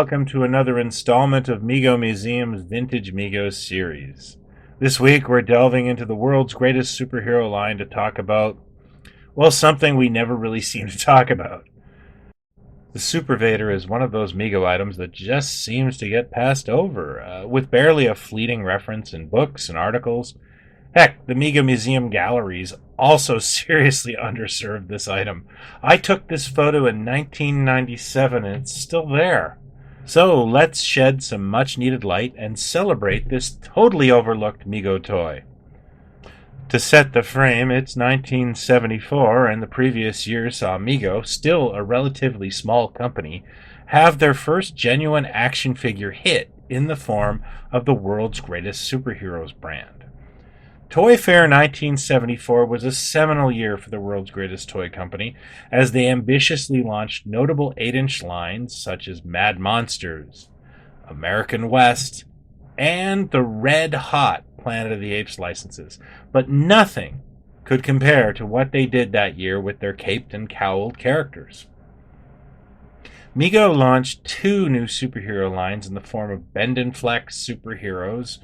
welcome to another installment of Mego Museum's Vintage Mego series. This week we're delving into the world's greatest superhero line to talk about, well, something we never really seem to talk about. The Supervator is one of those Mego items that just seems to get passed over, with barely a fleeting reference in books and articles. Heck, the Mego Museum galleries also seriously underserved this item. I took this photo in 1997 and it's still there. So let's shed some much needed light and celebrate this totally overlooked Mego toy. To set the frame, it's 1974 and the previous year saw Mego, still a relatively small company, have their first genuine action figure hit in the form of the world's greatest superheroes brand. Toy Fair 1974 was a seminal year for the world's greatest toy company, as they ambitiously launched notable 8-inch lines such as Mad Monsters, American West, and the Red Hot Planet of the Apes licenses. But nothing could compare to what they did that year with their caped and cowled characters. Mego launched 2 new superhero lines in the form of Bend and Flex Superheroes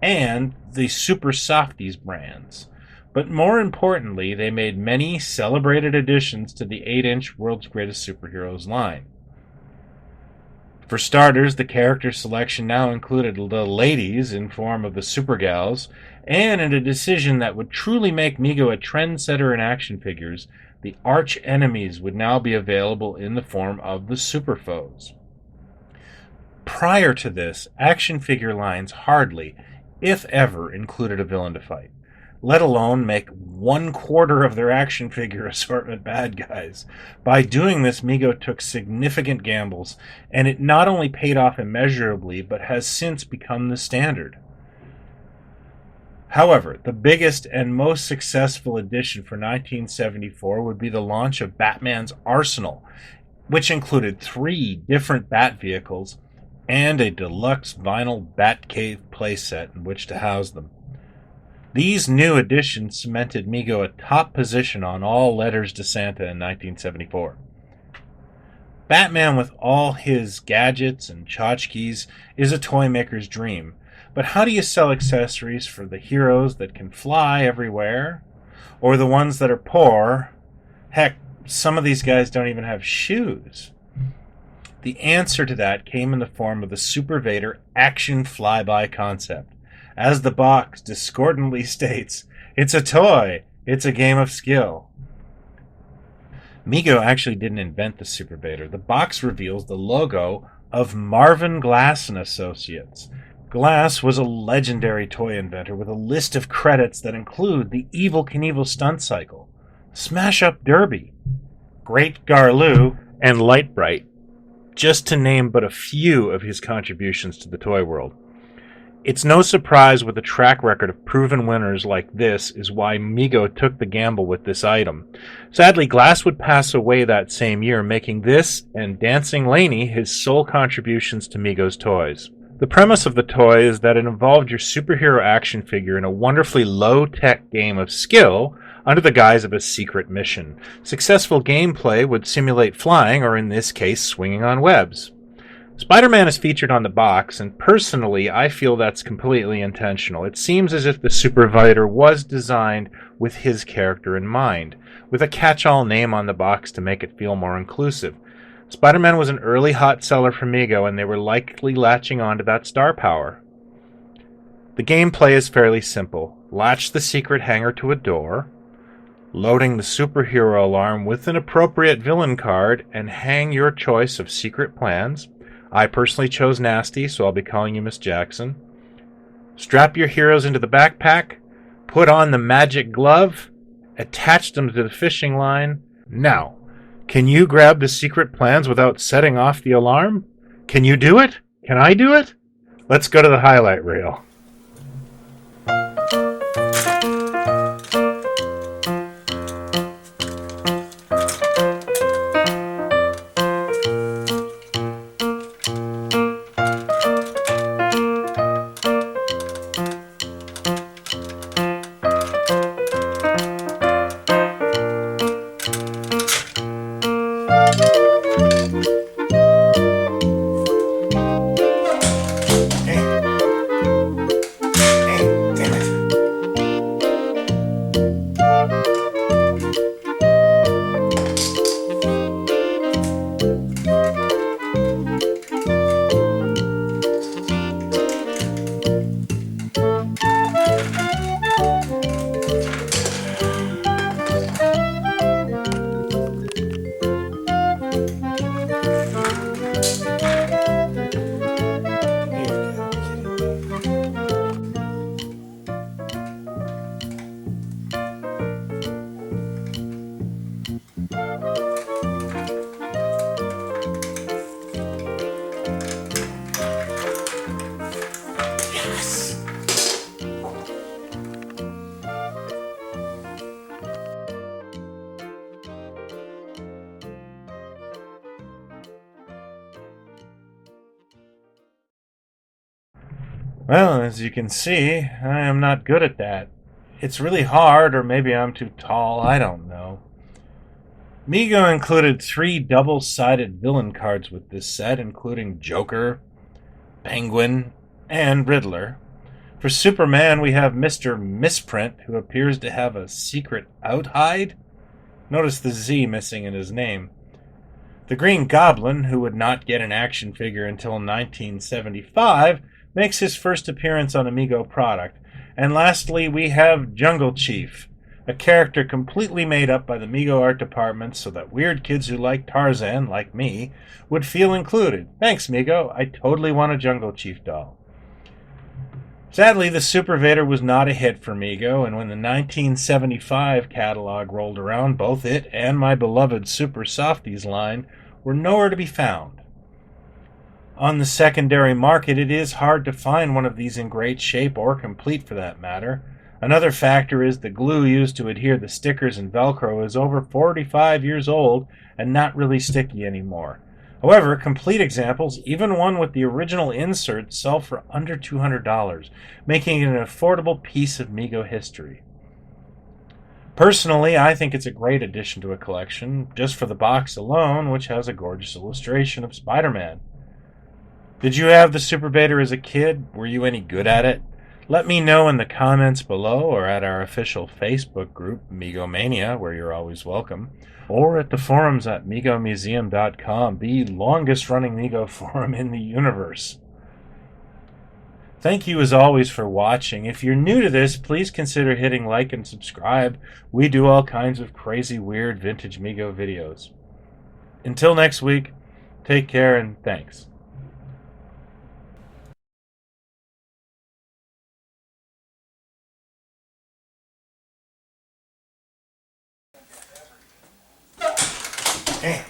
and the Super Softies brands. But more importantly, they made many celebrated additions to the 8-inch World's Greatest Superheroes line. For starters, the character selection now included the ladies in form of the Supergals, and in a decision that would truly make Mego a trendsetter in action figures, the arch enemies would now be available in the form of the Superfoes. Prior to this, action figure lines hardly, if ever, included a villain to fight, let alone make 1/4 of their action figure assortment bad guys. By doing this, Mego took significant gambles, and it not only paid off immeasurably, but has since become the standard. However, the biggest and most successful addition for 1974 would be the launch of Batman's Arsenal, which included 3 different Bat vehicles and a deluxe vinyl Batcave playset in which to house them. These new additions cemented Mego a top position on all letters to Santa in 1974. Batman, with all his gadgets and tchotchkes, is a toy maker's dream. But how do you sell accessories for the heroes that can fly everywhere? Or the ones that are poor? Heck, some of these guys don't even have shoes. The answer to that came in the form of the Supervator action flyby concept. As the box discordantly states, it's a toy, it's a game of skill. Mego actually didn't invent the Supervator. The box reveals the logo of Marvin Glass & Associates. Glass was a legendary toy inventor with a list of credits that include the Evel Knievel stunt cycle, Smash Up Derby, Great Garloo, and Light Bright, just to name but a few of his contributions to the toy world. It's no surprise with a track record of proven winners like this is why Mego took the gamble with this item. Sadly, Glass would pass away that same year, making this and Dancing Laney his sole contributions to Mego's toys. The premise of the toy is that it involved your superhero action figure in a wonderfully low-tech game of skill under the guise of a secret mission. Successful gameplay would simulate flying, or in this case, swinging on webs. Spider-Man is featured on the box, and personally, I feel that's completely intentional. It seems as if the Supervator was designed with his character in mind, with a catch-all name on the box to make it feel more inclusive. Spider-Man was an early hot seller for Mego, and they were likely latching onto that star power. The gameplay is fairly simple. Latch the secret hanger to a door, loading the superhero alarm with an appropriate villain card, and hang your choice of secret plans. I personally chose Nasty, so I'll be calling you Miss Jackson. Strap your heroes into the backpack, put on the magic glove, attach them to the fishing line. Now, can you grab the secret plans without setting off the alarm? Can you do it? Can I do it? Let's go to the highlight reel. Well, as you can see, I am not good at that. It's really hard, or maybe I'm too tall, I don't know. Mego included 3 double-sided villain cards with this set, including Joker, Penguin, and Riddler. For Superman, we have Mr. Misprint, who appears to have a secret outhide. Notice the Z missing in his name. The Green Goblin, who would not get an action figure until 1975, makes his first appearance on a Mego product. And lastly, we have Jungle Chief, a character completely made up by the Mego art department so that weird kids who like Tarzan, like me, would feel included. Thanks, Mego. I totally want a Jungle Chief doll. Sadly, the Supervator was not a hit for Mego, and when the 1975 catalog rolled around, both it and my beloved Super Softies line were nowhere to be found. On the secondary market, it is hard to find one of these in great shape, or complete for that matter. Another factor is the glue used to adhere the stickers and Velcro is over 45 years old and not really sticky anymore. However, complete examples, even one with the original insert, sell for under $200, making it an affordable piece of Mego history. Personally, I think it's a great addition to a collection, just for the box alone, which has a gorgeous illustration of Spider-Man. Did you have the Supervator as a kid? Were you any good at it? Let me know in the comments below, or at our official Facebook group, Megomania, where you're always welcome, or at the forums at megomuseum.com, the longest running Mego forum in the universe. Thank you as always for watching. If you're new to this, please consider hitting like and subscribe. We do all kinds of crazy, weird vintage Mego videos. Until next week, take care and thanks. Damn.